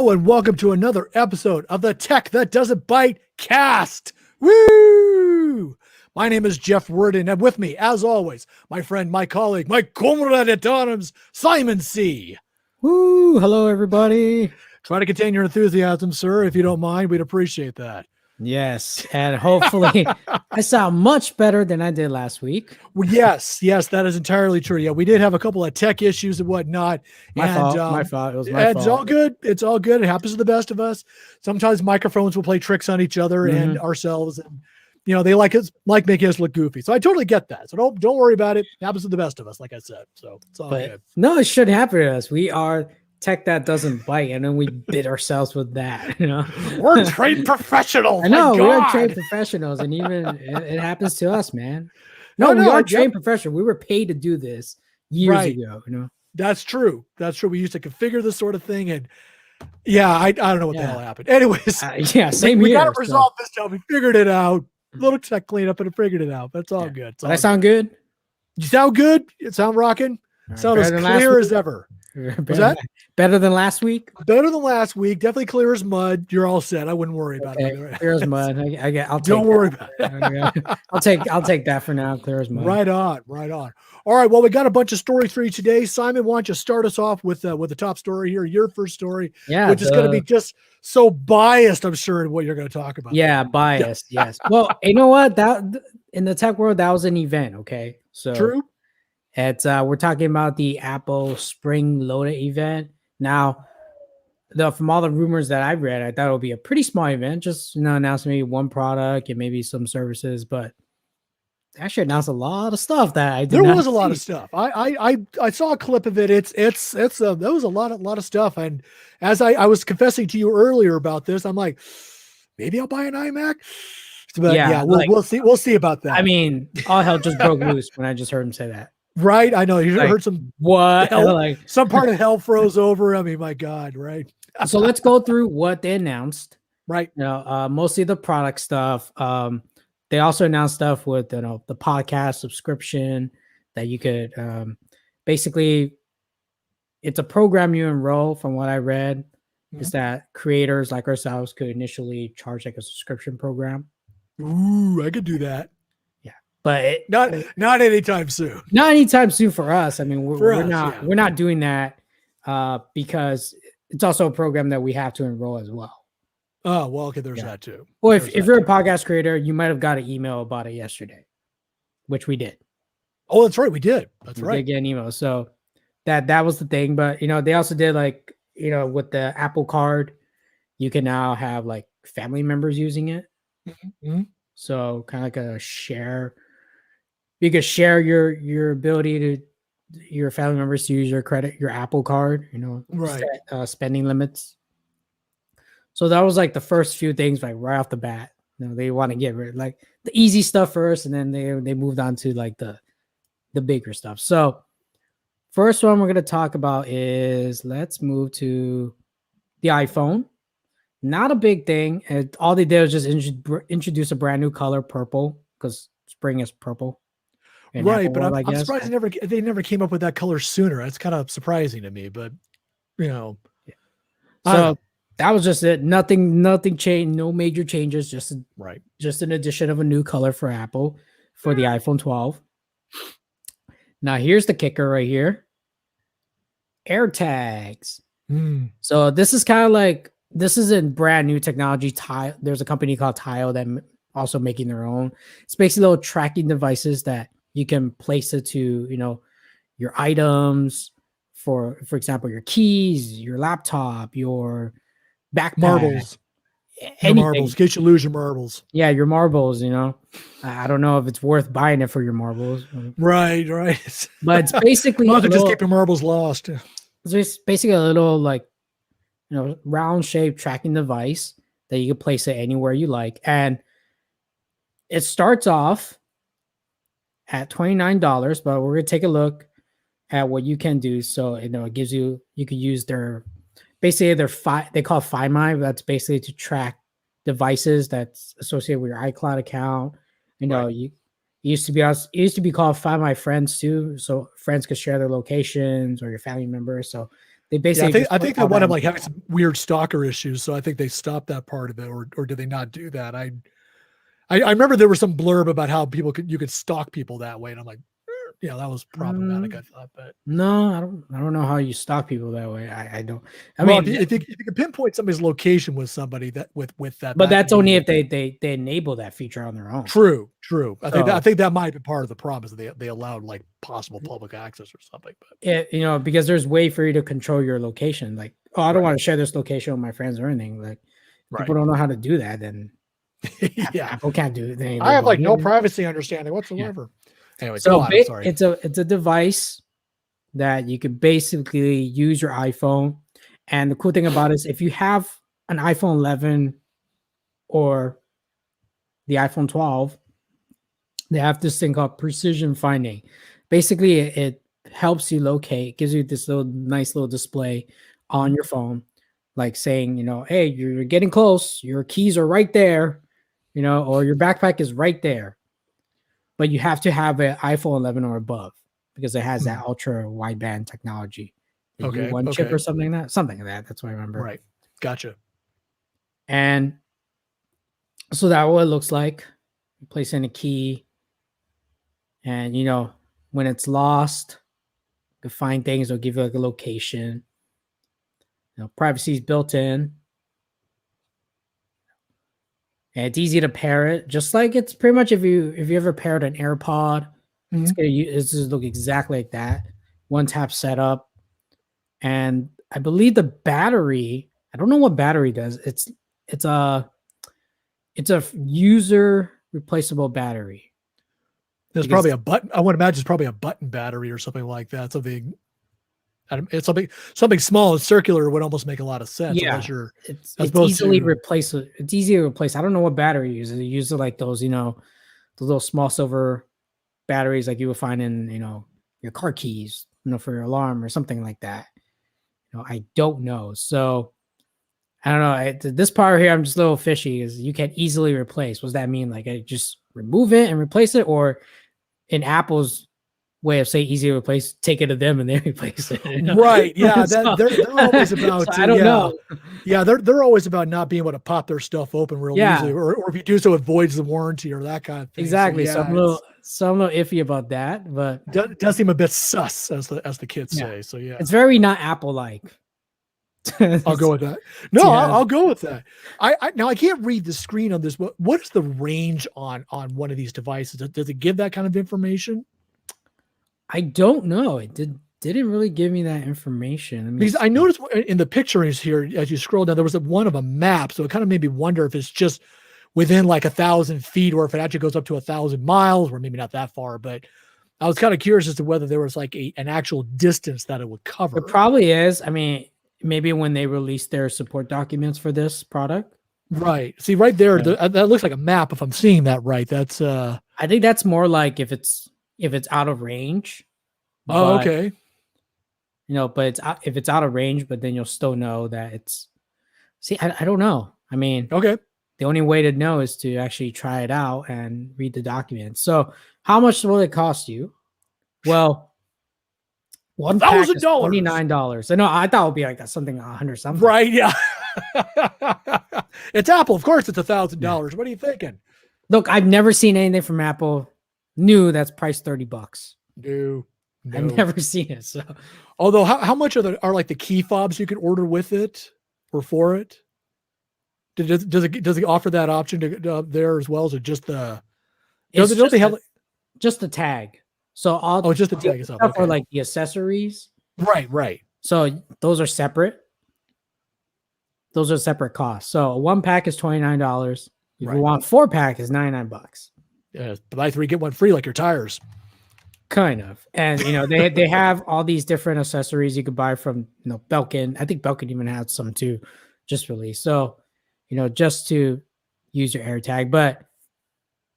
And welcome to another episode of the Tech That Doesn't Byte Cast. Woo! My name is Jeff Worden, and with me, as always, my friend, my colleague, my comrade at arms, Simon C. Woo! Hello, everybody. Try to contain your enthusiasm, sir, if you don't mind. We'd appreciate that. Yes, and hopefully I sound much better than I did last week. Well, yes, that is entirely true. Yeah, we did have a couple of tech issues and whatnot. My fault. It was my fault. It's all good. It's all good. It happens to the best of us. Sometimes microphones will play tricks on each other and ourselves, and they like making us look goofy. So I totally get that. So don't worry about it. It happens to the best of us, like I said. So it's all good. No, it shouldn't happen to us. We are Tech That Doesn't Byte, and then we bit ourselves with that. We're trained professionals. I know we're trained professionals, and even it happens to us, man. No, we are trained professionals. We were paid to do this years ago. That's true. We used to configure this sort of thing, and I don't know what the hell happened. Anyways, same we here. got to resolve this job. We figured it out. Little tech cleanup, and figured it out. That's all good. Did I sound good? You sound good. You sound rocking. Sound as clear as ever. Was that better than last week? Better than last week. Definitely clear as mud. You're all set. I wouldn't worry about it. Clear as mud. Don't worry about it. I'll take that for now. Clear as mud. Right on. All right. Well, we got a bunch of stories for you today. Simon, why don't you start us off with the top story here? Your first story, which is going to be just so biased. I'm sure in what you're going to talk about. Yeah, biased. Yes. Well, you know what? That in the tech world, that was an event. Okay, so true. It's we're talking about the Apple Spring Loaded event. Now, from all the rumors that I've read, I thought it would be a pretty small event, just announcing maybe one product and maybe some services, but they actually announced a lot of stuff that I did. There was a lot of stuff. I saw a clip of it. There was a lot of stuff. And as I was confessing to you earlier about this, I'm like, maybe I'll buy an iMac. But we'll see about that. I mean, all hell just broke loose when I just heard him say that. Right, I know. You heard some what? Some part of hell froze over. I mean, my God, right? So let's go through what they announced. Right. Mostly the product stuff. They also announced stuff with the podcast subscription that you could basically. It's a program you enroll. From what I read, is that creators like ourselves could initially charge like a subscription program. Ooh, I could do that. But not anytime soon. Not anytime soon for us. I mean, we're not doing that because it's also a program that we have to enroll as well. Oh, well, okay, there's that too. Well, if you're a podcast creator, you might have got an email about it yesterday, which we did. Oh, that's right, we did. We did get an email. So that was the thing. But they also did with the Apple Card, you can now have like family members using it. Mm-hmm. So kind of like a share. You could share your ability to your family members to use your Apple Card, right. Spending limits. So that was like the first few things, like right off the bat. They want to get rid of like the easy stuff first, and then they moved on to like the bigger stuff. So first one we're going to talk about is let's move to the iPhone. Not a big thing. All they did was just introduce a brand new color, purple, because spring is purple. Right, but I'm surprised they never came up with that color sooner. That's kind of surprising to me, but So that was just it. Nothing changed. No major changes. Just an addition of a new color for Apple for the iPhone 12. Now here's the kicker right here. AirTags. So this is kind of like. This isn't brand new technology. There's a company called Tile that also making their own. It's basically little tracking devices that you can place it to, your items, for example, your keys, your laptop, your backpack, Marbles. Your anything. marbles. In case you lose your marbles. Yeah, your marbles. I don't know if it's worth buying it for your marbles. Right. But it's basically just keep your marbles lost. It's basically a little round shaped tracking device that you can place it anywhere you like, and it starts off at $29. But we're gonna take a look at what you can do. So it gives you can use their basically they call it Find My. That's basically to track devices that's associated with your iCloud account. It used to be called Find My Friends too, so friends could share their locations or your family members. So they basically, I think they wound up having some weird stalker issues, so I think they stopped that part of it, or did they not do that? I remember there was some blurb about how you could stalk people that way, and I'm like, that was problematic. I thought, but no, I don't know how you stalk people that way. I don't. If you can pinpoint somebody's location with somebody that with that, but that's only if they enable that feature on their own. True. I think that might be part of the problem is that they allowed like possible public access or something. But because there's way for you to control your location. Like, I don't want to share this location with my friends or anything. Like, people don't know how to do that, then Apple can't do it. I have like no privacy understanding whatsoever. Yeah. Anyway, so I'm sorry. It's a device that you can basically use your iPhone. And the cool thing about it is if you have an iPhone 11 or the iPhone 12, they have this thing called precision finding. Basically, it helps you locate, gives you this nice little display on your phone, like saying, hey, you're getting close. Your keys are right there, or your backpack is right there. But you have to have an iPhone 11 or above because it has that ultra wideband technology. U1 chip or something like that. Something like that. That's what I remember. Right. Gotcha. And so that's what it looks like. You place in a key. And, when it's lost, you can find things. It'll give you like a location. Privacy is built in. And it's easy to pair it, just like it's pretty much if you ever paired an AirPod, it's just look exactly like that. One tap setup, and I believe the battery. I don't know what battery does. It's a user replaceable battery. There's probably a button. I would imagine it's probably a button battery or something like that. It's something small and circular would almost make a lot of sense. Yeah, it's easily replaceable. It's easy to replace. I don't know what battery it uses. It uses like those, the little small silver batteries like you would find in, your car keys, for your alarm or something like that. I don't know. So I don't know. This part here, I'm just a little fishy. Is you can easily replace. What does that mean? Like I just remove it and replace it, or in Apple's way of saying easy to replace, take it to them and they replace it. Right. Yeah. They're always about, I don't know. Yeah. They're always about not being able to pop their stuff open real easily, or if you do so, it voids the warranty or that kind of thing. Exactly. So I'm a little iffy about that, but it does seem a bit sus as the kids say. So yeah, it's very not Apple-like. I'll go with that. No, I'll go with that. Now I can't read the screen on this, but what is the range on one of these devices? Does it give that kind of information? I don't know. It didn't really give me that information. Because I noticed in the pictures here, as you scroll down, there was one of a map. So it kind of made me wonder if it's just within like 1,000 feet or if it actually goes up to 1,000 miles, or maybe not that far. But I was kind of curious as to whether there was like an actual distance that it would cover. It probably is. I mean, maybe when they release their support documents for this product. Right. See right there, that looks like a map. If I'm seeing that right, that's I think that's more like if it's out of range. Oh, okay. But if it's out of range, but then you'll still know that it's. See, I don't know. I mean, okay. The only way to know is to actually try it out and read the documents. So, how much will it cost you? Well, $1,000, $29. I know. I thought it would be like something 100 something. Right? Yeah. It's Apple, of course. It's $1,000. Yeah. What are you thinking? Look, I've never seen anything from Apple new that's priced $30. No. I've never seen it. So, although how much are like the key fobs you can order with it or for it? Does it offer that option to there as well? Is it just the? It's Don't they have? just the tag. So all Oh, just the tag itself. stuff Okay. are like the accessories. Right. So those are separate. Those are separate costs. So one pack is $29. If Right. you want 4-pack, is $99. Yeah, buy 3 get 1 free, like your tires. Kind of. And they have all these different accessories you could buy from Belkin. I think Belkin even had some too, just released. So, just to use your AirTag. But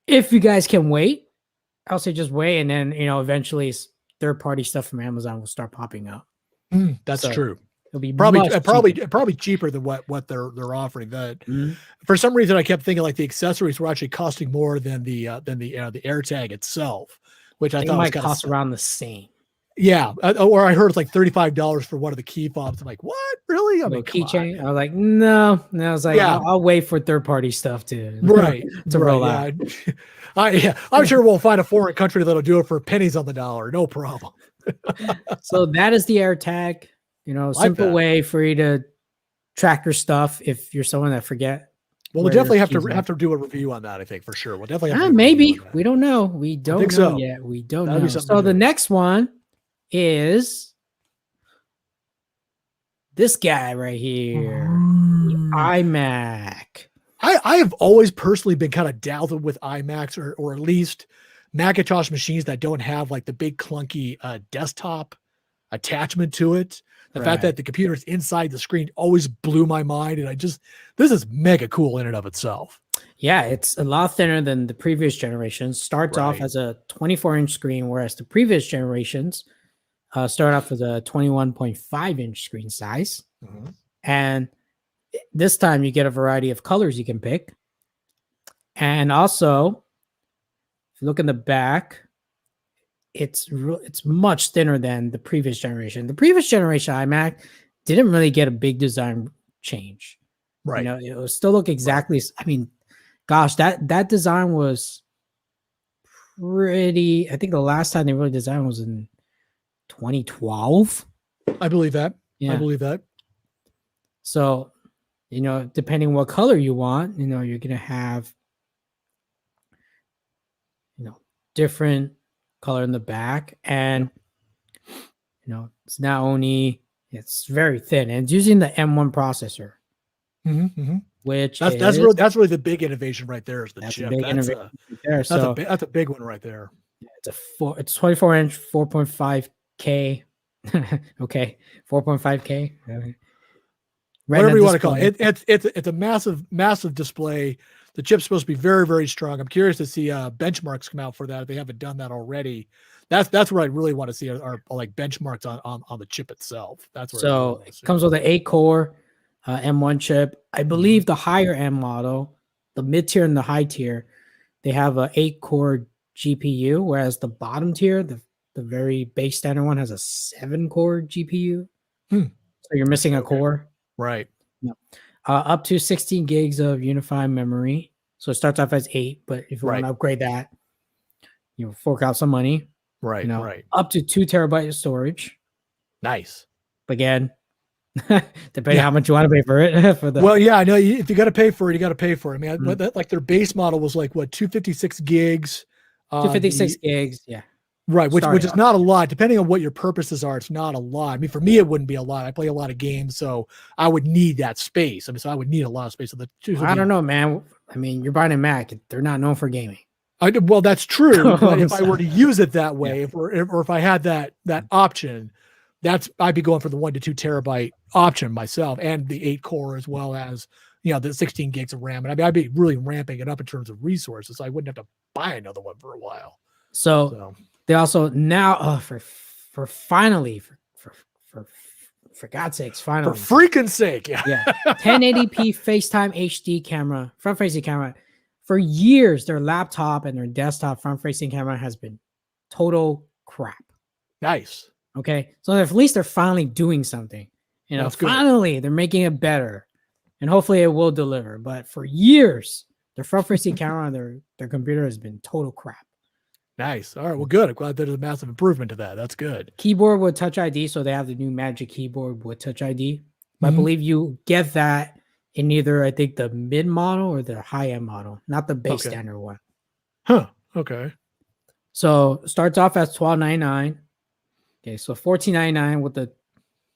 if you guys can wait, I'll say just wait, and then eventually third-party stuff from Amazon will start popping up. That's So true. it'll be Probably cheaper than what they're offering. That for some reason I kept thinking like the accessories were actually costing more than the AirTag itself, which I thought might cost around the same. Yeah, or I heard it's like $35 for one of the key fobs. I'm like, what? Really? I mean, keychain. I was like, no. And I was like, yeah, I'll wait for third-party stuff to roll out. I'm sure we'll find a foreign country that'll do it for pennies on the dollar. No problem. So that is the AirTag. Simple way for you to track your stuff if you're someone that forget. Well, we'll definitely have to do a review on that. I think for sure. We'll definitely have to maybe we don't know. We don't know yet. We don't know. So the next one is this guy right here, the iMac. I have always personally been kind of dazzled with iMacs or at least Macintosh machines that don't have like the big clunky desktop attachment to it. The fact that the computer is inside the screen always blew my mind. And this is mega cool in and of itself. Yeah, it's a lot thinner than the previous generation. Starts off as a 24-inch screen, whereas the previous generations start off with a 21.5-inch screen size. And this time you get a variety of colors you can pick. And also, if you look in the back, it's much thinner than the previous generation. The previous generation iMac didn't really get a big design change. Right. It will still look exactly. I mean, gosh, that design was pretty. I think the last time they really designed was in 2012. I believe that. Yeah. I believe that. So, depending what color you want, you're gonna have, different color in the back, and it's not only it's very thin, and it's using the M1 processor, which that's really the big innovation right there. Is the chip? That's a big one right there. It's 24-inch, 4.5K. Okay, 4.5K. Whatever you want to call it. It's a massive display. The chip's supposed to be very, very strong. I'm curious to see benchmarks come out for that if they haven't done that already. That's what I really want to see are like benchmarks on the chip itself. That's where it comes with an 8-core M1 chip. I believe the higher end model, the mid tier and the high tier, they have a 8-core GPU, whereas the bottom tier, the very base standard one, has a 7-core GPU. So you're missing a core. Right. No. Up to 16 gigs of unified memory. So it starts off as 8, but if you want to upgrade that, fork out some money. Right. Right. Up to 2 terabytes of storage. Nice. Again, depending on how much you want to pay for it. Well, yeah, I know. If you got to pay for it, you got to pay for it. I mean, like their base model was like 256 gigs. 256 gigs. Yeah. Right, which is not a lot. Depending on what your purposes are, it's not a lot. I mean, for me, it wouldn't be a lot. I play a lot of games, so I would need that space. I mean, so I would need a lot of space. So I don't know, man. I mean, you're buying a Mac. They're not known for gaming. Well, that's true. But if I were to use it that way, or if I had that option, I'd be going for the 1 to 2 terabyte option myself, and the 8-core as well as the 16 gigs of RAM. And I mean, I'd be really ramping it up in terms of resources. So I wouldn't have to buy another one for a while. So. They also now for God's sakes, finally, for freaking sake, yeah, 1080p FaceTime HD camera, front-facing camera. For years, their laptop and their desktop front-facing camera has been total crap. Nice. Okay, so at least they're finally doing something. Finally they're making it better, and hopefully it will deliver. But for years, their front-facing camera on their computer has been total crap. Nice. All right. Well, good. I'm glad there's a massive improvement to that. That's good. Keyboard with Touch ID. So they have the new Magic Keyboard with Touch ID. I believe you get that in either, I think, the mid model or the high end model, not the base Okay. standard one. Huh. Okay. So starts off at $12.99. Okay, so $14.99 with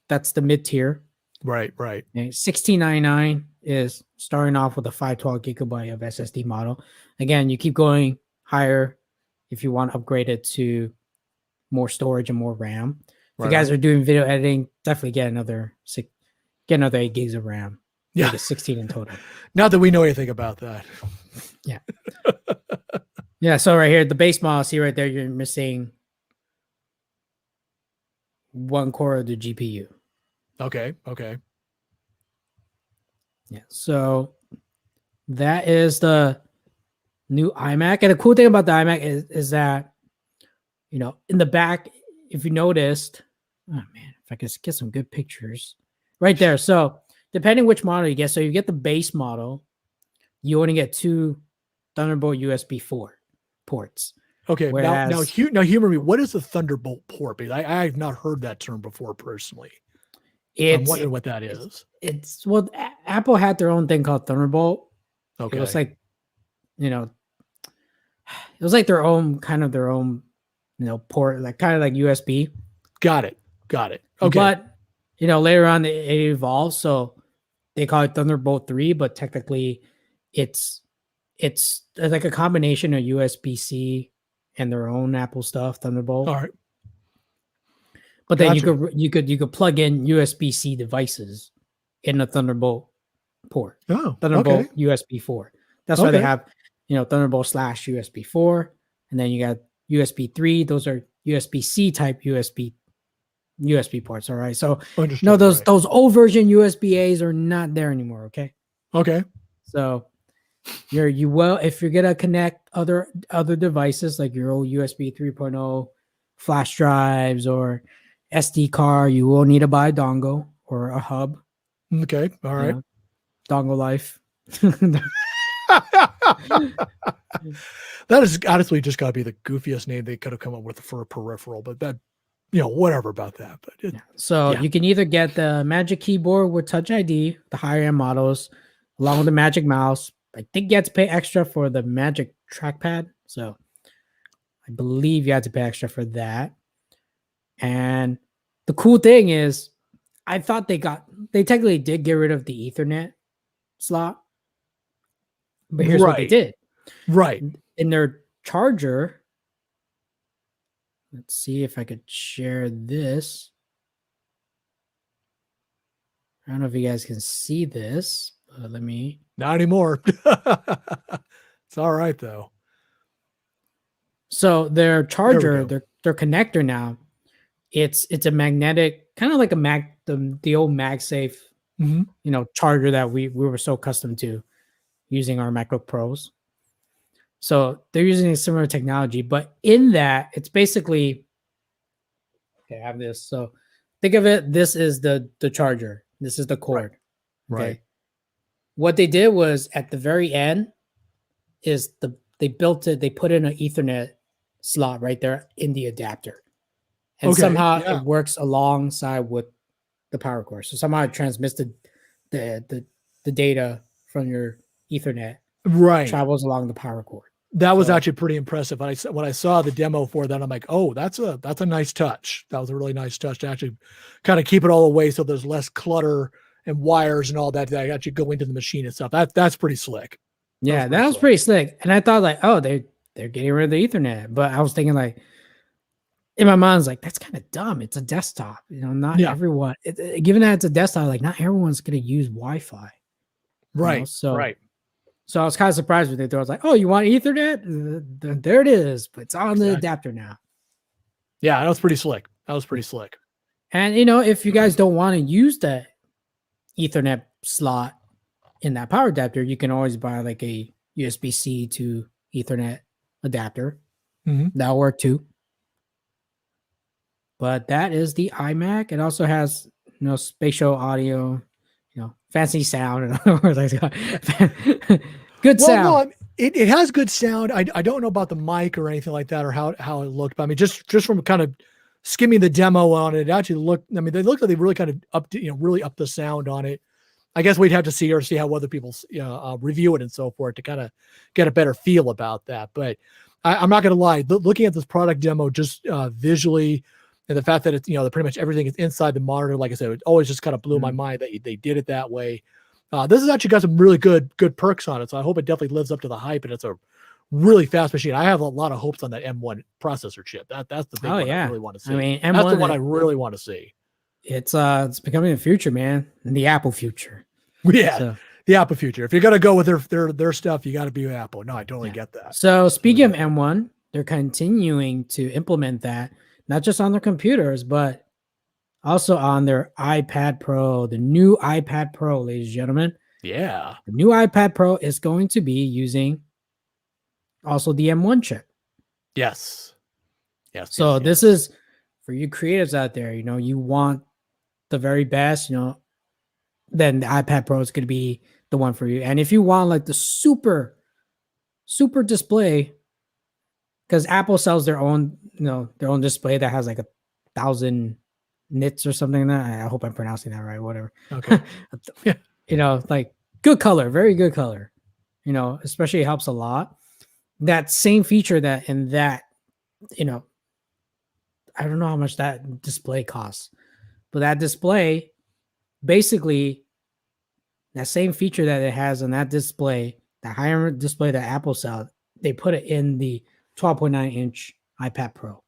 that's the mid tier. Right. Right. Okay, $16.99 is starting off with a 512 gigabyte of SSD model. Again, you keep going higher if you want to upgrade it to more storage and more RAM. If you guys are doing video editing, definitely get another 8 gigs of RAM. Yeah. Make it 16 in total. Not that we know anything about that. Yeah. Yeah. So right here, the base model, see right there, you're missing 1 core of the GPU. Okay. Okay. Yeah. So that is the new iMac. And the cool thing about the iMac is that, in the back, if you noticed, oh man, if I could get some good pictures right there. So depending which model you get, so you get the base model, you only get 2 Thunderbolt USB 4 ports. Okay. Whereas, now humor me. What is a Thunderbolt port? Because I have not heard that term before personally. I'm wondering what that is. Apple had their own thing called Thunderbolt. Okay. It was like, it was like their own port, like kind of like USB. Got it. Okay. But later on it evolved, so they call it Thunderbolt 3, but technically it's like a combination of USB-C and their own Apple stuff, Thunderbolt. All right. But then you could plug in USB-C devices in a Thunderbolt port. Oh, Thunderbolt okay. USB 4. That's why they have, Thunderbolt / USB 4, and then you got USB 3. Those are USB-C type USB ports. All right. So those old version USB-As are not there anymore. Okay. Okay. So if you're gonna connect other devices like your old USB 3.0 flash drives or SD card, you will need to buy a dongle or a hub. Okay. All right. Dongle life. That is honestly just got to be the goofiest name they could have come up with for a peripheral, but that, whatever about that. But you can either get the Magic Keyboard with Touch ID, the higher end models, along with the Magic Mouse. I think you have to pay extra for the Magic Trackpad. So I believe you have to pay extra for that. And the cool thing is, I thought they technically did get rid of the Ethernet slot. But here's what they did. Right. In their charger, let's see if I could share this. I don't know if you guys can see this, but let me. Not anymore. It's all right though. So their charger, their connector now, it's a magnetic, kind of like the old MagSafe, charger that we were so accustomed to using our MacBook Pros. So they're using a similar technology, but in that, it's basically, okay, I have this. So think of it, this is the charger. This is the cord. Right. Okay. What they did was at the very end is they built it, they put in an Ethernet slot right there in the adapter. And somehow it works alongside with the power cord. So somehow it transmits the data from your Ethernet. Right. Travels along the power cord. That was actually pretty impressive. When I saw the demo for that, I'm like, oh, that's a nice touch. That was a really nice touch to actually kind of keep it all away so there's less clutter and wires and all that actually go into the machine and stuff. That's pretty slick. That was pretty slick. And I thought like, oh, they're getting rid of the Ethernet. But I was thinking like, in my mind, I was like, that's kind of dumb. It's a desktop. Not everyone, given that it's a desktop, like not everyone's going to use Wi-Fi. Right. So I was kind of surprised with it. I was like, oh, you want Ethernet? There it is. But it's on the adapter now. Yeah, that was pretty slick. And, if you guys don't want to use that Ethernet slot in that power adapter, you can always buy like a USB-C to Ethernet adapter. That'll work too. But that is the iMac. It also has, spatial audio, fancy sound. Good sound. Well, no, it has good sound. I don't know about the mic or anything like that or how it looked. But I mean, just from kind of skimming the demo on it, actually looked. I mean, they looked like they really kind of really upped the sound on it. I guess we'd have to see how other people review it and so forth to kind of get a better feel about that. But I'm not going to lie, looking at this product demo just visually, and the fact that it's that pretty much everything is inside the monitor, like I said, it always just kind of blew my mind that they did it that way. This has actually got some really good perks on it, so I hope it definitely lives up to the hype. And it's a really fast machine. I have a lot of hopes on that M1 processor chip. That's the big one I really want to see. I mean, M1, that's the one I really want to see. It's becoming the future, man, and the Apple future. Yeah, so, the Apple future. If you're gonna go with their stuff, you got to be Apple. No, I totally get that. So speaking of M1, they're continuing to implement that not just on their computers, but also on their iPad Pro, the new iPad Pro, ladies and gentlemen. Yeah, the new iPad Pro is going to be using also the M1 chip. Yes. So this is for you creatives out there. You want the very best. Then the iPad Pro is going to be the one for you. And if you want like the super display, because Apple sells their own, their own display that has like 1,000 nits or something like that. I hope I'm pronouncing that right. Whatever. Okay. Like good color, very good color. Especially it helps a lot. That same feature I don't know how much that display costs, but that display, basically, that same feature that it has on that display, the higher display that Apple sells, they put it in the 12.9-inch iPad Pro.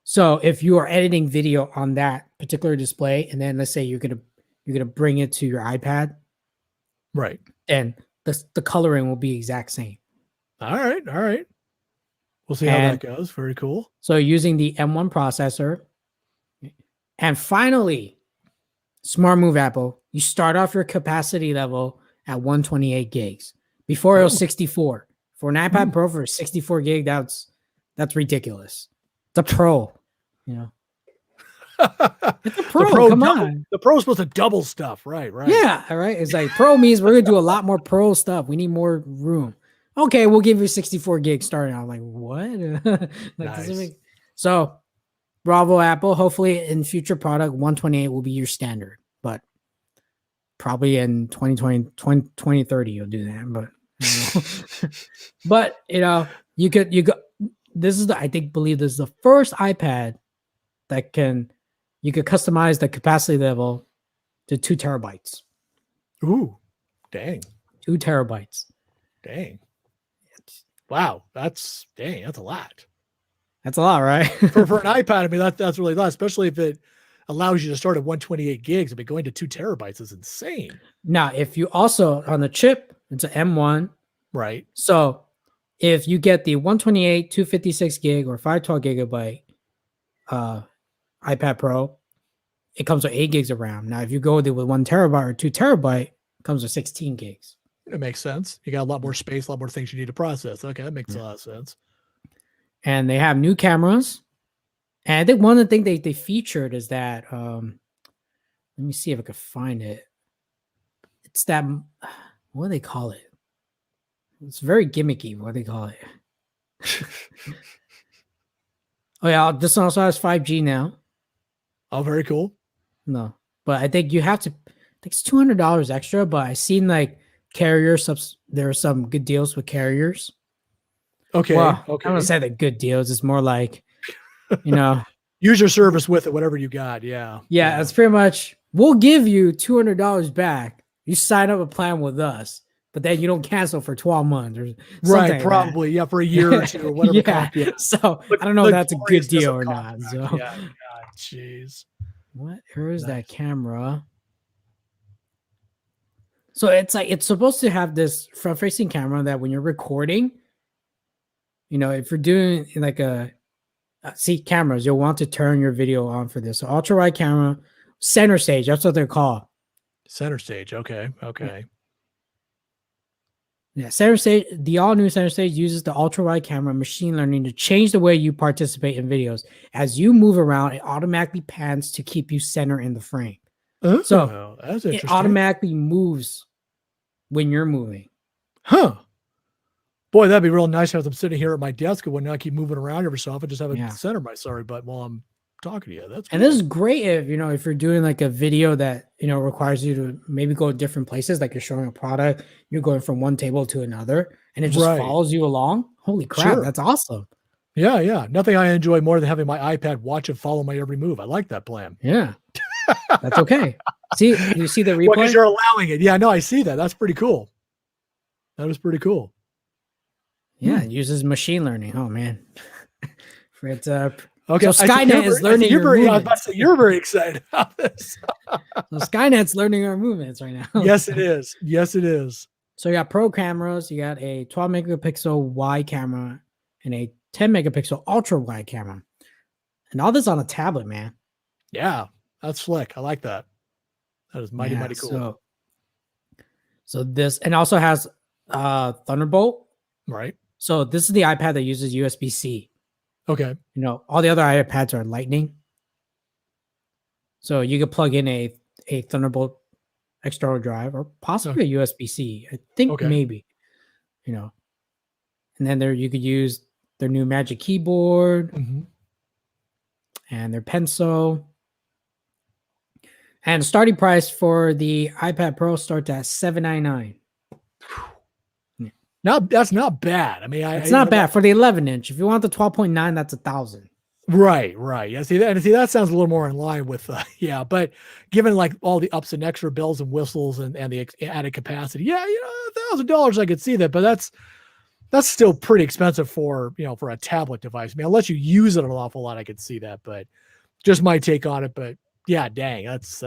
So if you are editing video on that particular display, and then let's say you're gonna bring it to your iPad, right? And the coloring will be exact same. All right. We'll see how that goes. Very cool. So using the M1 processor, and finally, smart move, Apple. You start off your capacity level at 128 gigs. Before it was 64. For an iPad Pro for 64 gig, that's ridiculous. It's a Pro, It's a Pro. Come on. The Pro is supposed to double stuff, right? Yeah, all right. It's like Pro means we're gonna do a lot more Pro stuff. We need more room. Okay, we'll give you 64 gigs starting out. I'm like, what? Nice. So, bravo, Apple. Hopefully, in future product, 128 will be your standard, but probably in 2030 you'll do that. But you go. This is I believe this is the first iPad that you could customize the capacity level to 2 terabytes. Ooh, dang. 2 terabytes. Dang. Wow, that's a lot. That's a lot, right? for an iPad, I mean that's really a lot, especially if it allows you to start at 128 gigs. I mean, going to 2 terabytes is insane. Now, if you also on the chip, it's an M1, right? So if you get the 128, 256 gig, or 512 gigabyte iPad Pro, it comes with 8 gigs of RAM. Now, if you go with 1 terabyte or 2 terabyte, it comes with 16 gigs. It makes sense. You got a lot more space, a lot more things you need to process. Okay, that makes a lot of sense. And they have new cameras. And I think one of the things they featured is that, let me see if I could find it. It's that, what do they call it? It's very gimmicky, what do they call it? Oh, yeah, this one also has 5G now. Oh, very cool. No, but I think you have to, I think it's $200 extra, but I seen like carriers, there are some good deals with carriers. Okay. Well, okay. I'm gonna say the good deals. It's more like, use your service with it, whatever you got. Yeah. Yeah, it's pretty much, we'll give you $200 back. You sign up a plan with us, but then you don't cancel for 12 months or something. Right, probably. Yeah, for a year or two or whatever. Yeah. So I don't know if that's a good deal or not. So yeah, God, jeez. Where is that camera? So it's like, it's supposed to have this front-facing camera that when you're recording, if you're doing like see cameras, you'll want to turn your video on for this. So ultra wide camera, center stage, that's what they're called. Center stage. Okay. Yeah, center stage, the all new center stage uses the ultra wide camera machine learning to change the way you participate in videos. As you move around, it automatically pans to keep you center in the frame. Oh, so that's it automatically moves when you're moving. Huh. Boy, that'd be real nice to have them sitting here at my desk and whatnot, keep moving around every so often, just have it center my sorry button while I'm talking to you. That's And cool. this is great if you're doing like a video that requires you to maybe go to different places, like you're showing a product, you're going from one table to another, and it just Right. follows you along. Holy crap, Sure. that's awesome. Yeah. Nothing I enjoy more than having my iPad watch and follow my every move. I like that plan. Yeah, that's okay. See, you see the Well, because replay? you're allowing it. Yeah, no, I see that. That's pretty cool. That is pretty cool. Yeah, it uses machine learning. Oh man, for it. Okay, So Skynet is learning your I was about movements. to say, you're very excited about this. So Skynet's learning our movements right now. Yes, it is. Yes, it is. So you got pro cameras. You got a 12 megapixel wide camera and a 10 megapixel ultra wide camera, and all this on a tablet, man. Yeah, that's slick. I like that. That is mighty cool. So this, and also has Thunderbolt. Right. So this is the iPad that uses USB-C. Okay. All the other iPads are Lightning. So you could plug in a Thunderbolt external drive or possibly a USB-C. I think maybe, and then there you could use their new Magic Keyboard and their pencil. And the starting price for the iPad Pro starts at $799. Now that's not bad. I mean, it's not bad for the 11-inch. If you want the 12.9, that's $1,000. Right. Yeah. See that sounds a little more in line with but given like all the ups and extra bells and whistles and the added capacity, $1,000 I could see that, but that's still pretty expensive for a tablet device. I mean, unless you use it an awful lot, I could see that, but just my take on it. But yeah, dang, that's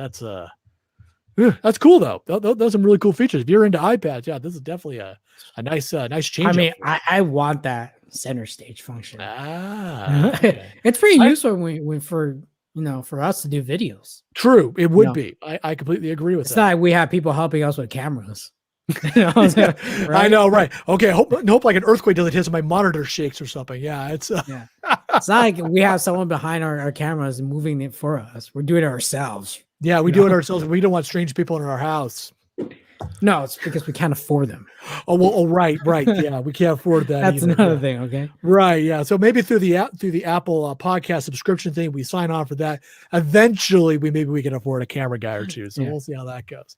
cool though. Those are some really cool features. If you're into iPads, this is definitely a nice change. I mean, I want that center stage function. Okay. It's pretty useful for us to do videos. True, it would be. I completely agree with that. It's not like we have people helping us with cameras. Right? I know, right? Okay, hope like an earthquake doesn't hit, so my monitor shakes or something. Yeah, it's It's not like we have someone behind our cameras moving it for us. We're doing it ourselves. Yeah, we do it ourselves. We don't want strange people in our house. No, it's because we can't afford them. Right. Yeah, we can't afford that. That's another thing. Okay. Right. Yeah. So maybe through the Apple podcast subscription thing, we sign on for that. Eventually, we can afford a camera guy or two. So we'll see how that goes.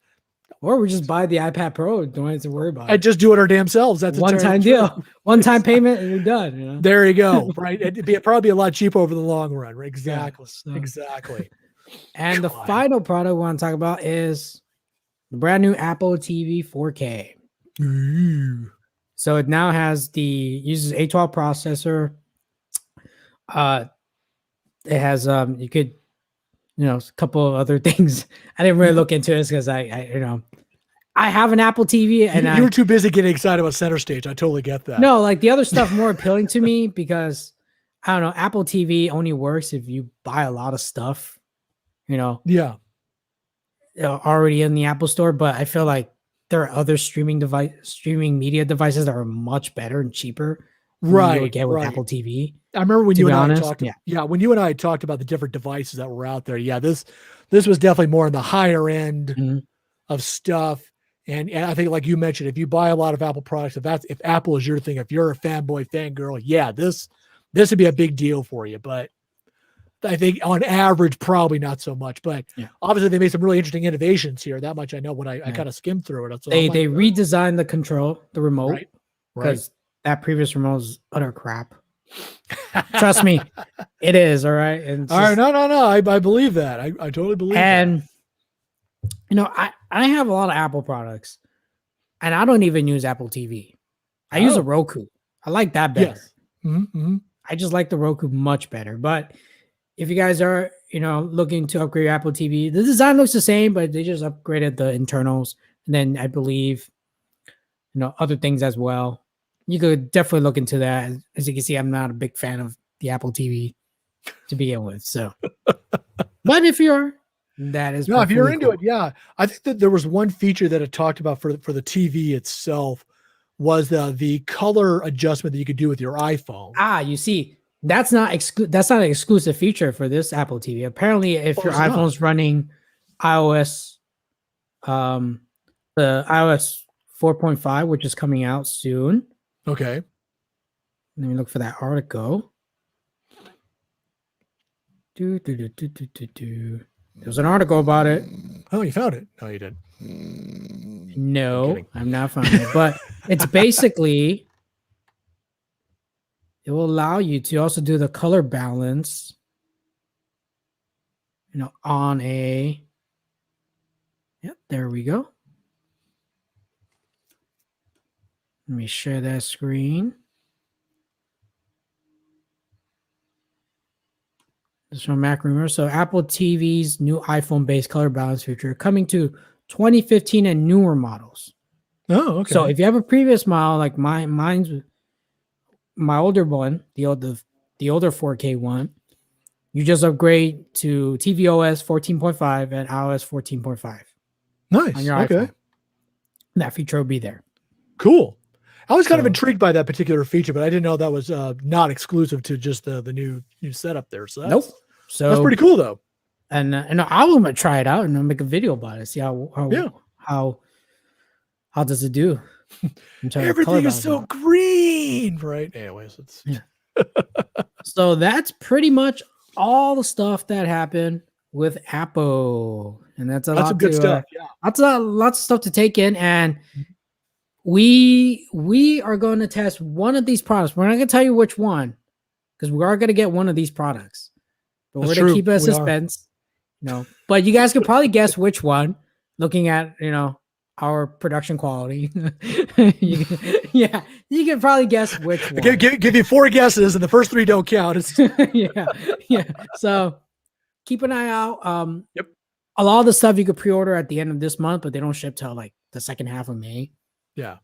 Or we just buy the iPad Pro. Don't have to worry about it. And just do it our damn selves. That's one-time deal. One-time payment, and you're done. There you go. Right. It'd probably be a lot cheaper over the long run. Right? Exactly. Yeah, exactly. And the final product we want to talk about is the brand new Apple TV 4K. So it now uses A12 processor. It has you could a couple of other things. I didn't really look into this because I have an Apple TV and you were too busy getting excited about center stage. I totally get that. No, like the other stuff more appealing to me because I don't know. Apple TV only works if you buy a lot of stuff. Yeah. Already in the Apple Store, but I feel like there are other streaming media devices that are much better and cheaper. Right. You would get with Apple TV. I remember when you and I talked. Yeah, when you and I talked about the different devices that were out there. Yeah, this was definitely more on the higher end of stuff. And I think, like you mentioned, if you buy a lot of Apple products, if Apple is your thing, if you're a fanboy, fangirl, this would be a big deal for you. But I think on average, probably not so much. But obviously, they made some really interesting innovations here. That much I know when I kind of skimmed through it. So they redesigned the remote, because that previous remote was utter crap. Trust me, it is. All right. And all right. No. I believe that. I totally believe that. And I have a lot of Apple products, and I don't even use Apple TV. I use a Roku. I like that better. Yes. Mm-hmm. I just like the Roku much better. But if you guys are, looking to upgrade your Apple TV, the design looks the same, but they just upgraded the internals. And then I believe, other things as well. You could definitely look into that. As you can see, I'm not a big fan of the Apple TV to begin with. So, but if you're, that is if you're into cool. it, yeah. I think that there was one feature that it talked about for the TV itself was the color adjustment that you could do with your iPhone. You see. That's not an exclusive feature for this Apple TV. Apparently, if your iPhone's running iOS, the iOS 4.5, which is coming out soon. Okay. Let me look for that article. There's an article about it. Oh, you found it? No, you didn't. No, I'm not finding it. But it's basically, it will allow you to also do the color balance, on a, yep, there we go. Let me share that screen. This is from Mac Rumor. So Apple TV's new iPhone-based color balance feature coming to 2015 and newer models. Oh, okay. So if you have a previous model, like mine's my older one, the older 4K one, you just upgrade to tvOS 14.5 and iOS 14.5. Nice. On your Okay. iPhone. That feature will be there. Cool. I was kind of intrigued by that particular feature, but I didn't know that was not exclusive to just the new setup there. So nope. So that's pretty cool, though. And I will try it out and I'll make a video about it. See how does it do? Everything is so green, right? Anyways, so that's pretty much all the stuff that happened with Apple, and that's a lot of good stuff. Yeah, lots of stuff to take in, and we are going to test one of these products. We're not going to tell you which one because we are going to get one of these products, but we're going to keep it a suspense. But you guys could probably guess which one, looking at our production quality. you can probably guess which one. Give you 4 guesses, and the first 3 don't count. yeah. So keep an eye out. Yep. A lot of the stuff you could pre-order at the end of this month, but they don't ship till like the second half of May. Yeah.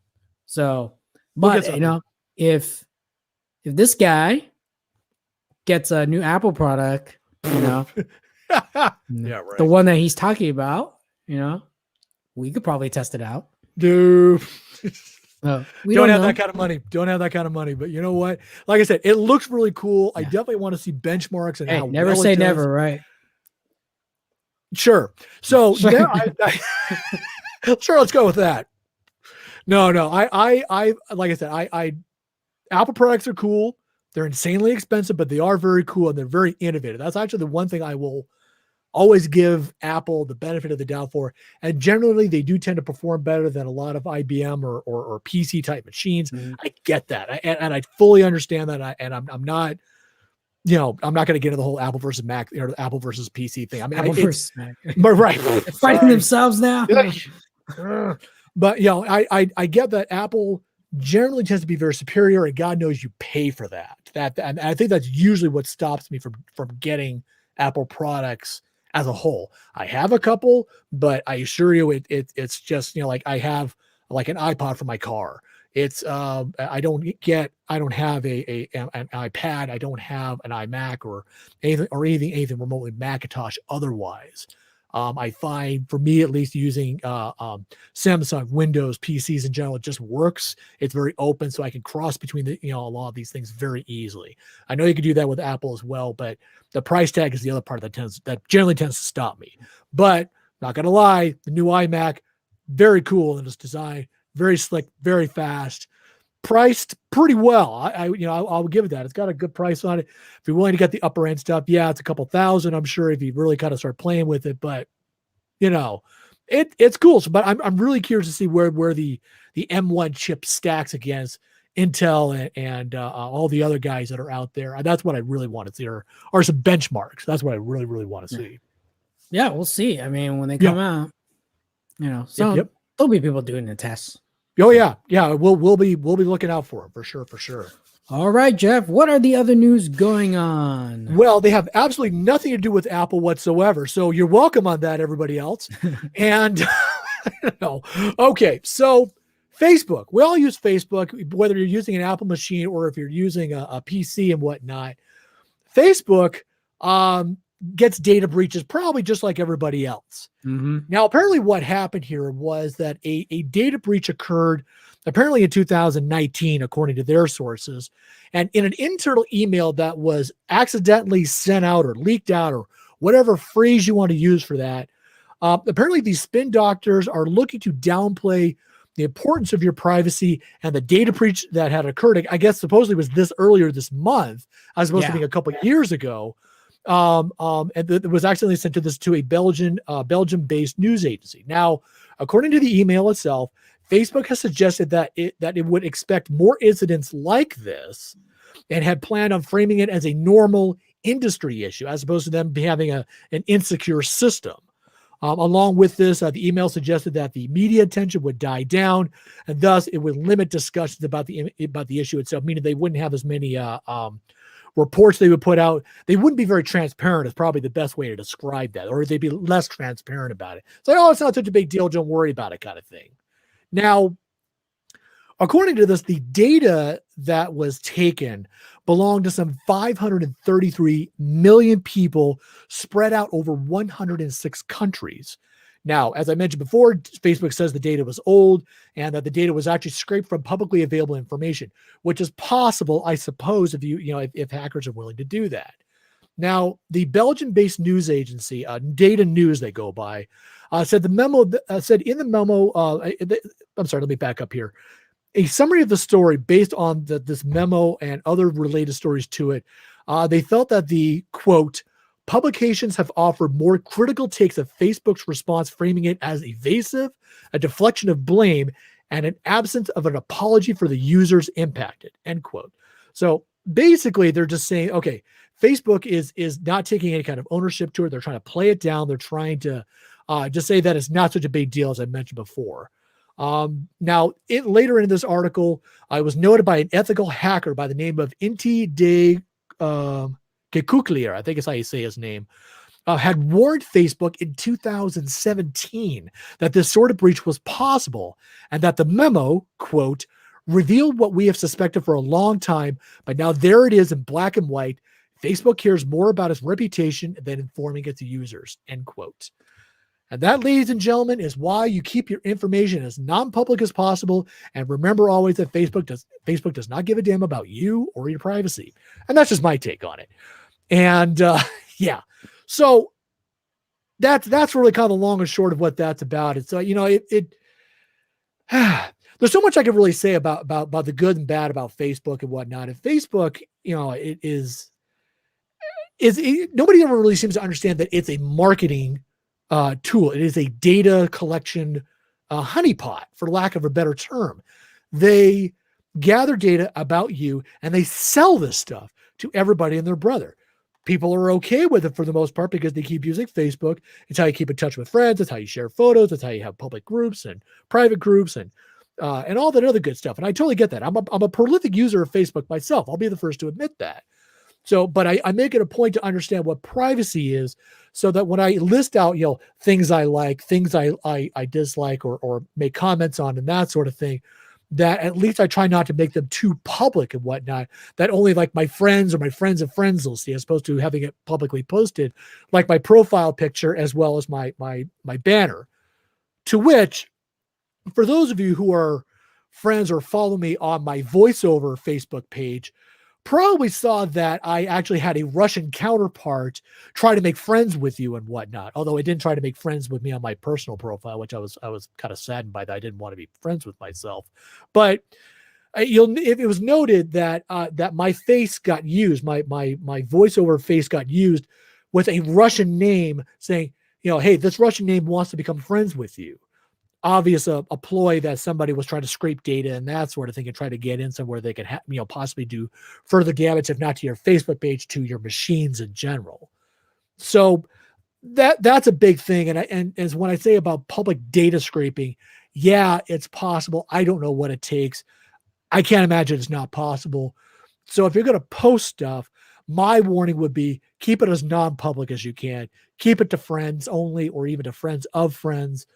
So, but if this guy gets a new Apple product, yeah, right. The one that he's talking about, we could probably test it out. Dude. We don't have that kind of money. Don't have that kind of money. But you know what? Like I said, it looks really cool. Yeah. I definitely want to see benchmarks and how never say never, right? Sure. So sure, let's go with that. No. I like I said, Apple products are cool. They're insanely expensive, but they are very cool and they're very innovative. That's actually the one thing I will always give Apple the benefit of the doubt for. And generally, they do tend to perform better than a lot of IBM or PC type machines. Mm-hmm. I get that. And I fully understand that. I'm not, I'm not going to get into the whole Apple versus Mac or Apple versus PC thing. I mean, Apple versus Mac. Right. They're fighting themselves now. But, I get that Apple generally tends to be very superior, and God knows you pay for that. And I think that's usually what stops me from getting Apple products as a whole. I have a couple, but I assure you it's just, like I have like an iPod for my car. It's I don't have an iPad. I don't have an iMac or anything remotely Macintosh otherwise. I find, for me at least, using Samsung, Windows, PCs in general, it just works. It's very open, so I can cross between a lot of these things very easily. I know you can do that with Apple as well, but the price tag is the other part that generally tends to stop me. But not gonna lie, the new iMac, very cool in its design, very slick, very fast, priced pretty well. I'll give it that. It's got a good price on it. If you're willing to get the upper end stuff, yeah, it's a couple thousand, I'm sure, if you really kind of start playing with it. But it's cool. So, but I'm really curious to see where the M1 chip stacks against Intel and all the other guys that are out there. That's what I really want to see, are some benchmarks. That's what I really, really want to see. Yeah, we'll see. I mean, when they come out, there'll be people doing the tests. Oh yeah. We'll be looking out for it for sure. All right, Jeff. What are the other news going on? Well, they have absolutely nothing to do with Apple whatsoever. So you're welcome on that, everybody else. And I don't know. Okay, so Facebook. We all use Facebook, whether you're using an Apple machine or if you're using a PC and whatnot. Facebook gets data breaches probably just like everybody else. Mm-hmm. Now, apparently what happened here was that a data breach occurred apparently in 2019, according to their sources. And in an internal email that was accidentally sent out or leaked out, or whatever phrase you want to use for that, apparently these spin doctors are looking to downplay the importance of your privacy and the data breach that had occurred. I guess supposedly was earlier this month, as opposed to being a couple of years ago. And it was accidentally sent to a Belgium-based news agency. Now, according to the email itself, Facebook has suggested that it would expect more incidents like this and had planned on framing it as a normal industry issue as opposed to them having an insecure system. Along with this, the email suggested that the media attention would die down, and thus it would limit discussions about the issue itself, meaning they wouldn't have as many reports they would put out. They wouldn't be very transparent is probably the best way to describe that, or they'd be less transparent about it. It's like, oh, it's not such a big deal. Don't worry about it kind of thing. Now, according to this, the data that was taken belonged to some 533 million people spread out over 106 countries. Now, as I mentioned before, Facebook says the data was old and that the data was actually scraped from publicly available information, which is possible, I suppose, if hackers are willing to do that. Now, the Belgian-based news agency, Data News, they go by, said in the memo. I'm sorry, let me back up here. A summary of the story based on this memo and other related stories to it. They felt that the quote publications have offered more critical takes of Facebook's response, framing it as evasive, a deflection of blame, and an absence of an apology for the users impacted, end quote. So basically, they're just saying, okay, Facebook is not taking any kind of ownership to it. They're trying to play it down. They're trying to just say that it's not such a big deal, as I mentioned before. Now, later in this article, I was noted by an ethical hacker by the name of Inti de Kekuklier, I think is how you say his name, had warned Facebook in 2017 that this sort of breach was possible and that the memo, quote, revealed what we have suspected for a long time, but now there it is in black and white. Facebook cares more about its reputation than informing its users, end quote. And that, ladies and gentlemen, is why you keep your information as non-public as possible. And remember always that Facebook does not give a damn about you or your privacy. And that's just my take on it. And yeah, so that's really kind of the long and short of what that's about. It's there's so much I can really say about the good and bad about Facebook and whatnot. And Facebook, it is nobody ever really seems to understand that it's a marketing tool. It is a data collection honeypot, for lack of a better term. They gather data about you and they sell this stuff to everybody and their brother. People are okay with it for the most part because they keep using Facebook. It's how you keep in touch with friends. It's how you share photos. It's how you have public groups and private groups and all that other good stuff. And I totally get that. I'm a prolific user of Facebook myself. I'll be the first to admit that. So, but I make it a point to understand what privacy is so that when I list out, things I like, things I dislike or make comments on and that sort of thing, that at least I try not to make them too public and whatnot, that only like my friends or my friends of friends will see, as opposed to having it publicly posted, like my profile picture as well as my banner. To which, for those of you who are friends or follow me on my voiceover Facebook page, probably saw that I actually had a Russian counterpart try to make friends with you and whatnot. Although it didn't try to make friends with me on my personal profile, which I was kind of saddened by that. I didn't want to be friends with myself. But it was noted that that my face got used, my voiceover face got used with a Russian name, saying, hey, this Russian name wants to become friends with you. Obvious a ploy that somebody was trying to scrape data and that sort of thing and try to get in somewhere they could possibly do further damage, if not to your Facebook page, to your machines in general. So that's a big thing. And as when I say about public data scraping, yeah, it's possible. I don't know what it takes. I can't imagine it's not possible. So if you're going to post stuff, my warning would be keep it as non-public as you can. Keep it to friends only, or even to friends of friends.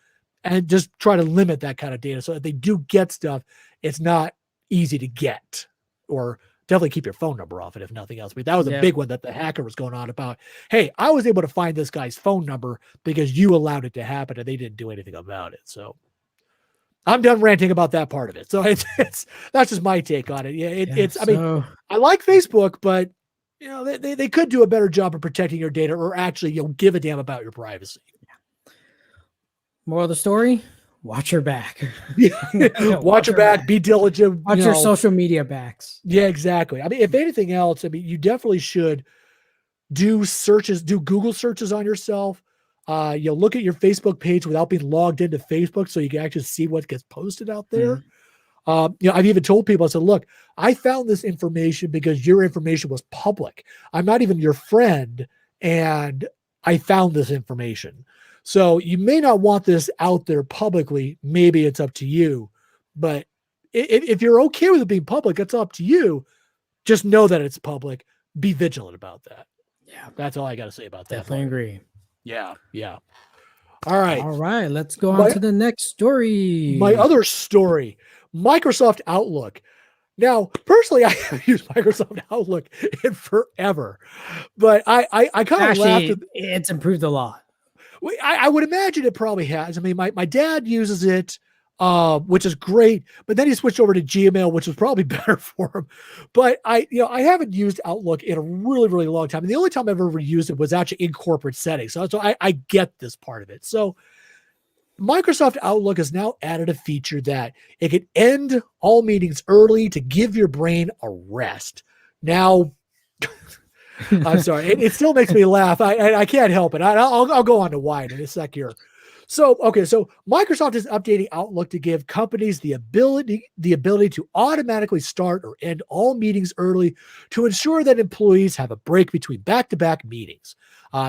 And just try to limit that kind of data so that they do get stuff, it's not easy to get. Or definitely keep your phone number off it, if nothing else. But that was a big one that the hacker was going on about. Hey, I was able to find this guy's phone number because you allowed it to happen and they didn't do anything about it. So I'm done ranting about that part of it. So it's that's just my take on it. Yeah, I mean, I like Facebook, but they could do a better job of protecting your data, or actually give a damn about your privacy. Moral of the story, watch your back. Watch your back, be diligent. Watch your social media backs. Yeah, exactly. I mean, if anything else, you definitely should do searches, do Google searches on yourself. Look at your Facebook page without being logged into Facebook so you can actually see what gets posted out there. I've even told people, I said, look, I found this information because your information was public. I'm not even your friend, and I found this information. So you may not want this out there publicly. Maybe it's up to you. But if you're okay with it being public, it's up to you. Just know that it's public. Be vigilant about that. Yeah. That's all I got to say about that. Definitely agree. Yeah. Yeah. All right. All right. Let's go on to the next story. My other story, Microsoft Outlook. Now, personally, I haven't used Microsoft Outlook in forever, but I kind of laughed. It's improved a lot. I would imagine it probably has. I mean, my dad uses it, which is great, but then he switched over to Gmail, which was probably better for him. But I haven't used Outlook in a really, really long time. And the only time I've ever used it was actually in corporate settings. So I get this part of it. So Microsoft Outlook has now added a feature that it can end all meetings early to give your brain a rest. Now, I'm sorry, it still makes me laugh. I can't help it. I'll go on to why in a sec here. So Microsoft is updating Outlook to give companies the ability to automatically start or end all meetings early to ensure that employees have a break between back-to-back meetings.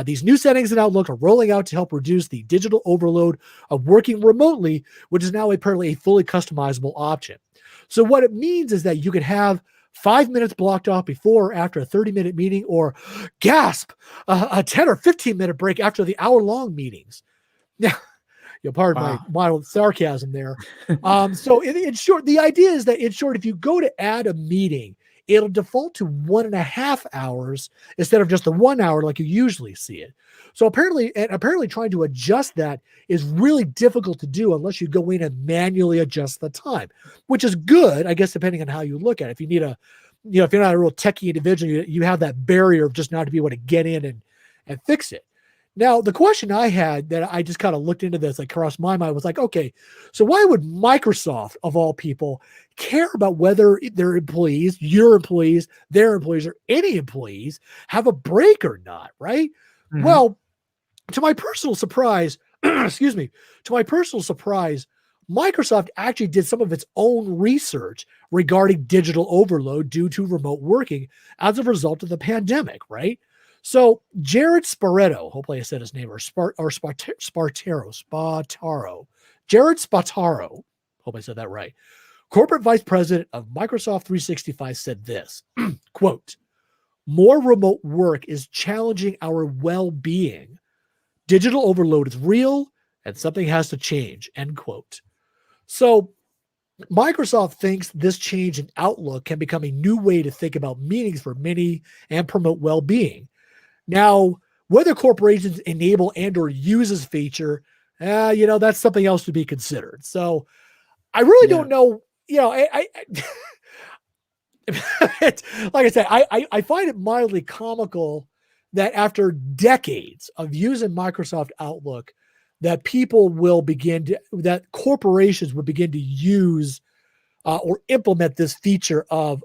These new settings in Outlook are rolling out to help reduce the digital overload of working remotely, which is now apparently a fully customizable option. So what it means is that you can have 5 minutes blocked off before or after a 30-minute meeting, or gasp, a 10 or 15-minute break after the hour-long meetings. Now, you'll pardon my mild sarcasm there. So in short, the idea is that, in short, if you go to add a meeting, it'll default to 1.5 hours instead of just the 1 hour like you usually see it. So apparently trying to adjust that is really difficult to do unless you go in and manually adjust the time, which is good, I guess, depending on how you look at it. If you need if you're not a real techie individual, you have that barrier of just not to be able to get in and fix it. Now, the question I had that I just kind of looked into this, like crossed my mind, was like, okay, so why would Microsoft, of all people, care about whether their employees, your employees, their employees, or any employees have a break or not, right? Mm-hmm. Well, to my personal surprise, Microsoft actually did some of its own research regarding digital overload due to remote working as a result of the pandemic, right? So Jared Spartaro, hopefully I said his name, or Spartaro. Jared Spartaro, hope I said that right, corporate vice president of Microsoft 365, said this, quote, "More remote work is challenging our well-being. Digital overload is real and something has to change," end quote. So Microsoft thinks this change in Outlook can become a new way to think about meetings for many and promote well-being. Now, whether corporations enable and or use this feature, that's something else to be considered. So I really don't know, I like I said, I find it mildly comical that after decades of using Microsoft Outlook, that corporations would begin to use or implement this feature of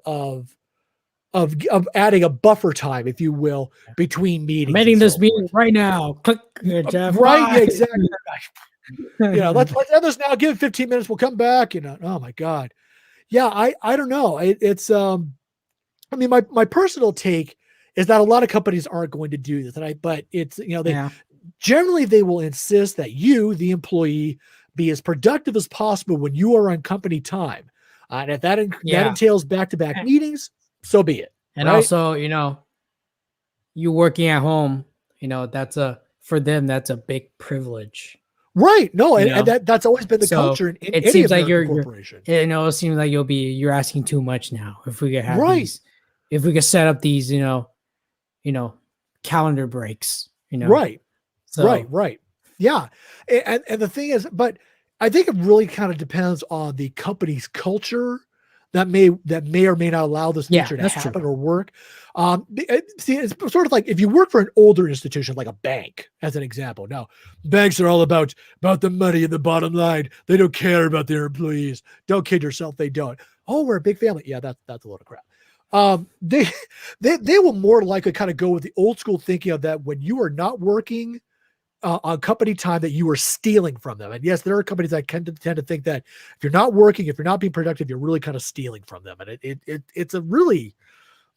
adding a buffer time, if you will, between meetings. I'm ending this meeting right now. Click, Jeff. Right, yeah, exactly. Let's end this now. Give it 15 minutes. We'll come back. Oh my God. Yeah, I don't know. It's my personal take is that a lot of companies aren't going to do this, but it's generally they will insist that you, the employee, be as productive as possible when you are on company time, and if that entails back-to-back meetings, so be it. And also, you working at home, for them, that's a big privilege. Right. No, and that's always been the culture in it any seems like corporation. It seems like you're asking too much now. If we could have if we could set up these, calendar breaks, Right. So, right. Yeah. And the thing is, but I think it really kind of depends on the company's culture that may or may not allow this feature to happen or work. See, it's sort of like if you work for an older institution, like a bank, as an example. Now, banks are all about the money and the bottom line. They don't care about their employees. Don't kid yourself, they don't. Oh, we're a big family. Yeah, that's a load of crap. They they will more likely kind of go with the old school thinking of that when you are not working on company time that you are stealing from them. And yes, there are companies that tend to think that if you're not working, if you're not being productive, you're really kind of stealing from them. And it's a really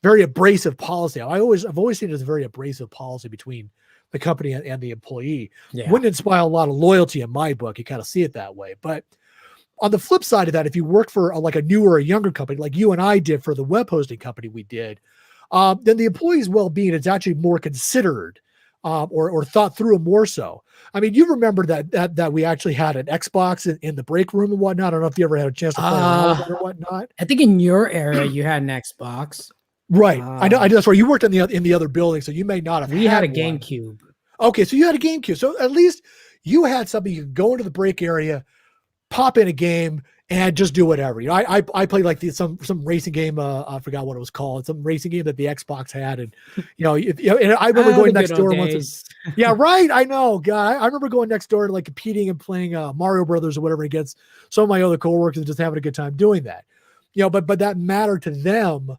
very abrasive policy. I've always seen it as a very abrasive policy between the company and the employee. Yeah. Wouldn't inspire a lot of loyalty in my book. You kind of see it that way. But on the flip side of that, if you work for like a newer or a younger company, like you and I did for the web hosting company we did, then the employee's well-being is actually more considered or thought through more so. I mean, you remember that we actually had an Xbox in the break room and whatnot. I don't know if you ever had a chance to play around with it or whatnot. I think in your area you had an Xbox. Right. I know that's right. You worked in the other building, so you may not have. We had a one. GameCube. Okay, so you had a GameCube. So at least you had something you could go into the break area, pop in a game, and just do whatever. You know, I played like some racing game. I forgot what it was called. Some racing game that the Xbox had, and and I remember going next door once. Yeah, right. I know, God. I remember going next door to like competing and playing Mario Brothers or whatever against some of my other coworkers and just having a good time doing that. But that mattered to them,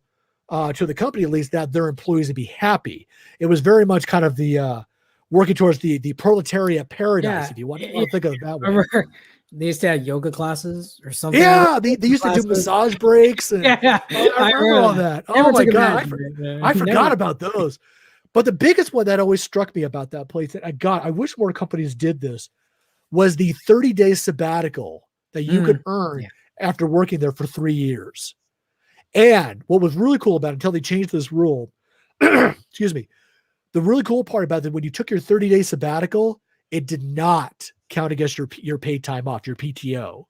to the company at least, that their employees would be happy. It was very much kind of the working towards the proletariat paradise, if you want to think of it that way. They used to have yoga classes or something. Yeah, they used to do massage breaks. And, yeah, I remember all that. Oh my God, I forgot about those. But the biggest one that always struck me about that place, and I wish more companies did this, was the 30-day sabbatical that you could earn after working there for 3 years. And what was really cool about it, until they changed this rule, excuse me, the really cool part about it, when you took your 30-day sabbatical, it did not count against your paid time off, your PTO.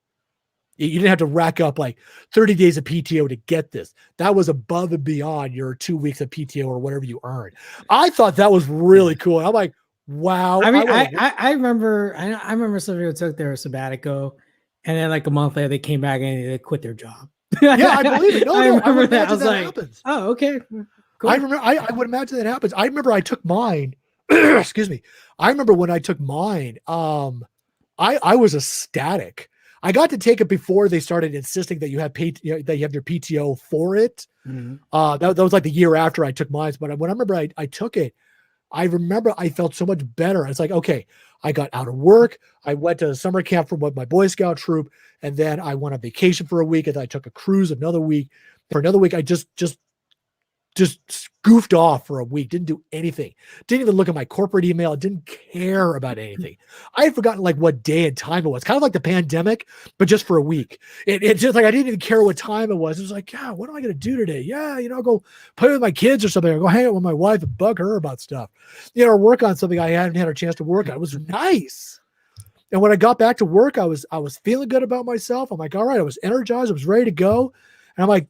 You didn't have to rack up like 30 days of PTO to get this. That was above and beyond your 2 weeks of PTO or whatever you earned. I thought that was really cool. I'm like, wow. I mean, I remember some people took their sabbatical, and then like a month later they came back and they quit their job. Yeah, I believe it. I remember that. I was like, happens. Oh, okay. Cool. I remember. I would imagine that happens. I remember I took mine. Excuse me. I remember when I took mine. I was ecstatic. I got to take it before they started insisting that you have paid, that you have your PTO for it. Mm-hmm. That was like the year after I took mine. But when I remember I took it, I remember I felt so much better. It's like, okay, I got out of work. I went to summer camp for my Boy Scout troop, and then I went on vacation for a week, and then I took a cruise another week. For another week, I just goofed off for a week, didn't do anything, didn't even look at my corporate email, didn't care about anything. I had forgotten like what day and time it was, kind of like the pandemic, but just for a week. It's just like I didn't even care what time it was. It was like, yeah, what am I going to do today? Yeah, I'll go play with my kids or something, or go hang out with my wife and bug her about stuff, or work on something I hadn't had a chance to work on. It was nice. And when I got back to work, I was feeling good about myself. I'm like, all right, I was energized, I was ready to go. And I'm like,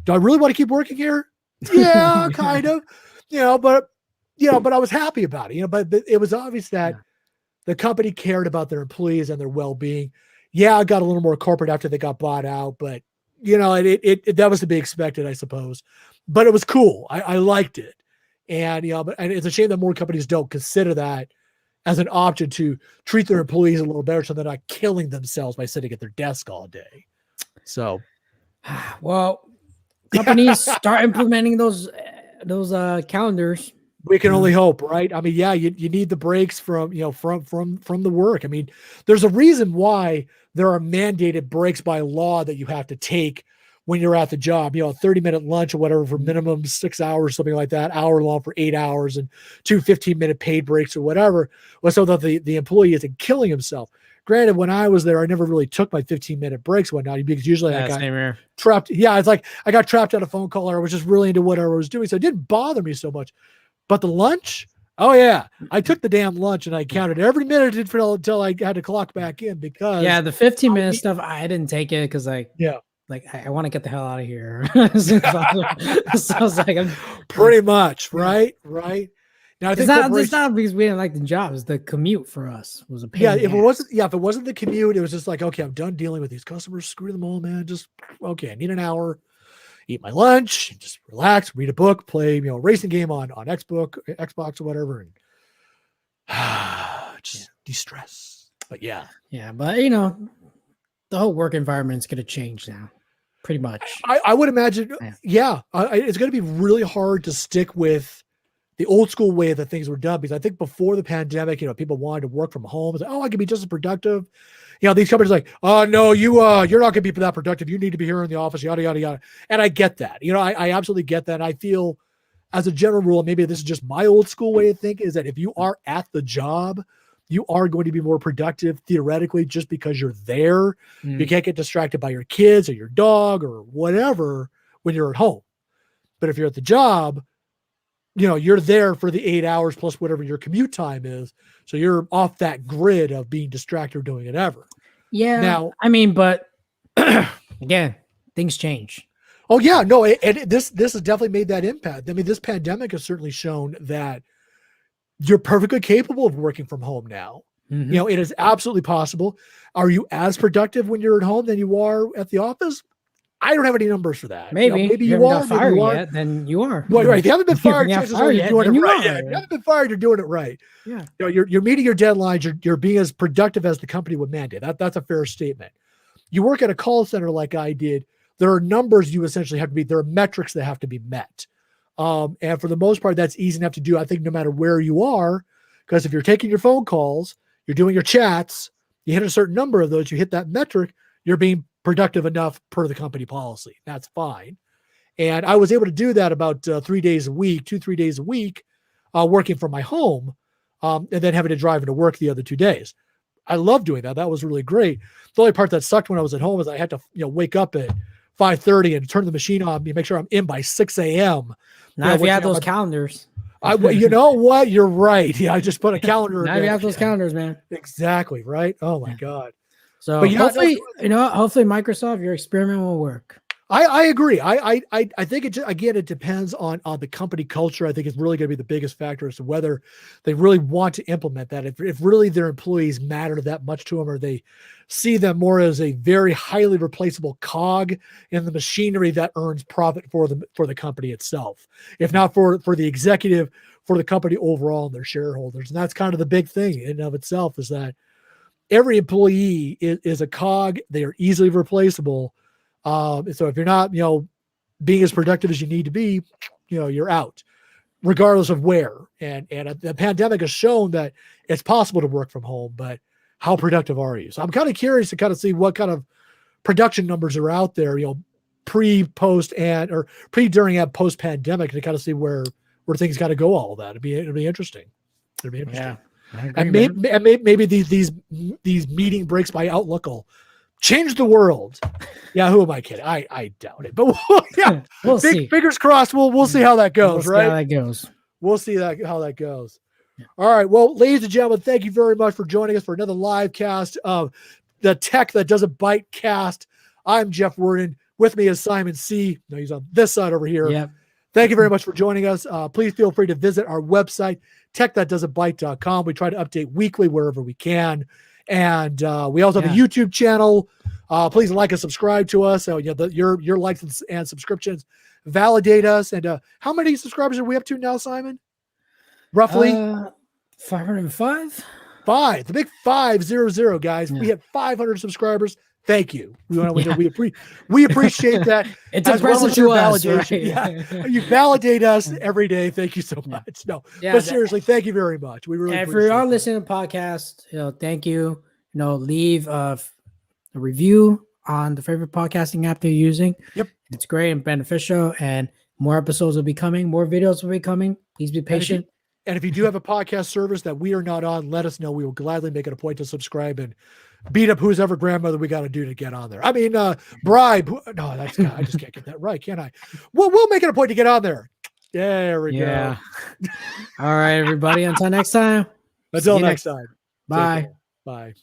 do I really want to keep working here? Yeah, kind of, but I was happy about it, but it was obvious that the company cared about their employees and their well-being. Yeah, I got a little more corporate after they got bought out, but that was to be expected, I suppose. But it was cool. I liked it, and and it's a shame that more companies don't consider that as an option to treat their employees a little better, so they're not killing themselves by sitting at their desk all day. So, well. Companies start implementing those calendars. We can only hope, right? I mean, yeah, you need the breaks from the work. I mean, there's a reason why there are mandated breaks by law that you have to take when you're at the job. A 30-minute lunch or whatever for minimum 6 hours, something like that, hour long for 8 hours, and 2 15-minute paid breaks or whatever, was so that the employee isn't killing himself. Granted, when I was there, I never really took my 15-minute breaks and whatnot, because usually I got trapped. Yeah, it's like I got trapped on a phone call, or I was just really into whatever I was doing. So it didn't bother me so much. But the lunch, oh yeah, I took the damn lunch and I counted every minute until I had to clock back in, because the 15-minute stuff, I didn't take it because I want to get the hell out of here. So I was like, pretty much, right. Now, it's not because we didn't like the job. It's the commute for us was a pain. Yeah, if it wasn't the commute, it was just like, okay, I'm done dealing with these customers. Screw them all, man. Just okay, I need an hour, eat my lunch, just relax, read a book, play a racing game on Xbox or whatever, and just de-stress. But yeah, but the whole work environment's gonna change now. pretty much. I would imagine, it's going to be really hard to stick with the old school way that things were done, because I think before the pandemic, people wanted to work from home. It's like, I can be just as productive. These companies are like, oh no, you're not going to be that productive. You need to be here in the office, yada, yada, yada. And I get that. I absolutely get that. And I feel, as a general rule, maybe this is just my old school way of thinking, is that if you are at the job, you are going to be more productive theoretically just because you're there. You can't get distracted by your kids or your dog or whatever when you're at home. But if you're at the job, you're there for the 8 hours plus whatever your commute time is. So you're off that grid of being distracted or doing whatever. Yeah. Now, but again, things change. Oh yeah, no. And this has definitely made that impact. This pandemic has certainly shown that you're perfectly capable of working from home now. Mm-hmm. It is absolutely possible. Are you as productive when you're at home than you are at the office? I don't have any numbers for that. Maybe you are. Maybe fired yet, then you are. Well, right. If you haven't been fired, you're doing it right. If you haven't been fired, you're doing it right. Yeah. You're meeting your deadlines. You're being as productive as the company would mandate. That's a fair statement. You work at a call center like I did. There are numbers you essentially have to be. There are metrics that have to be met. And for the most part, that's easy enough to do, I think, no matter where you are, because if you're taking your phone calls, you're doing your chats, you hit a certain number of those, you hit that metric, you're being productive enough per the company policy. That's fine. And I was able to do that about 3 days a week, 3 days a week, working from my home, and then having to drive into work the other 2 days. I love doing that. That was really great. The only part that sucked when I was at home is I had to wake up at 5:30 and turn the machine on, make sure I'm in by 6 a.m. Now, if you have those calendars. You know what? You're right. Yeah, I just put a calendar. Now you have those calendars, man. Exactly, right? Oh, my God. So hopefully, hopefully Microsoft, your experiment will work. I agree. I think it depends on the company culture. I think it's really going to be the biggest factor as to whether they really want to implement that. If really their employees matter that much to them, or they see them more as a very highly replaceable cog in the machinery that earns profit for the company itself. If not for the executive, for the company overall and their shareholders. And that's kind of the big thing in and of itself, is that every employee is a cog. They are easily replaceable. So if you're not, being as productive as you need to be, you're out, regardless of where. And the pandemic has shown that it's possible to work from home, but how productive are you? So I'm kind of curious to kind of see what kind of production numbers are out there, pre, post, or pre, during, and post pandemic, to kind of see where things got to go. All of that. It'd be interesting. Yeah. And maybe these meeting breaks by Outlook will change the world. Yeah, who am I kidding? I doubt it. But we'll see. Fingers crossed. We'll see how that goes. We'll see how that goes. We'll see how that goes. Yeah. All right. Well, ladies and gentlemen, thank you very much for joining us for another live cast of the Tech That Doesn't Byte cast. I'm Jeff Worden. With me is Simon C. No, he's on this side over here. Yep. Thank you very much for joining us. Please feel free to visit our website, TechThatDoesn'tByte.com. We try to update weekly wherever we can. And we also have a YouTube channel. Please like and subscribe to us. So your likes and subscriptions validate us. And how many subscribers are we up to now, Simon? Roughly 505. 5. The big 500, guys. Yeah. We have 500 subscribers. Thank you. We appreciate that. It's impressive to us. Right? Yeah. You validate us every day. Thank you so much. No, but seriously, thank you very much. We really appreciate it. If you're listening to podcast, thank you. Leave a review on the favorite podcasting app they're using. Yep. It's great and beneficial, and more episodes will be coming. More videos will be coming. Please be patient. And if you do have a podcast service that we are not on, let us know. We will gladly make it a point to subscribe and beat up who's ever grandmother we got to do to get on there. I mean, bribe. No, I just can't get that right, can I? We'll make it a point to get on there. There we go. All right, everybody. Until next time. Until next time. Bye. Bye.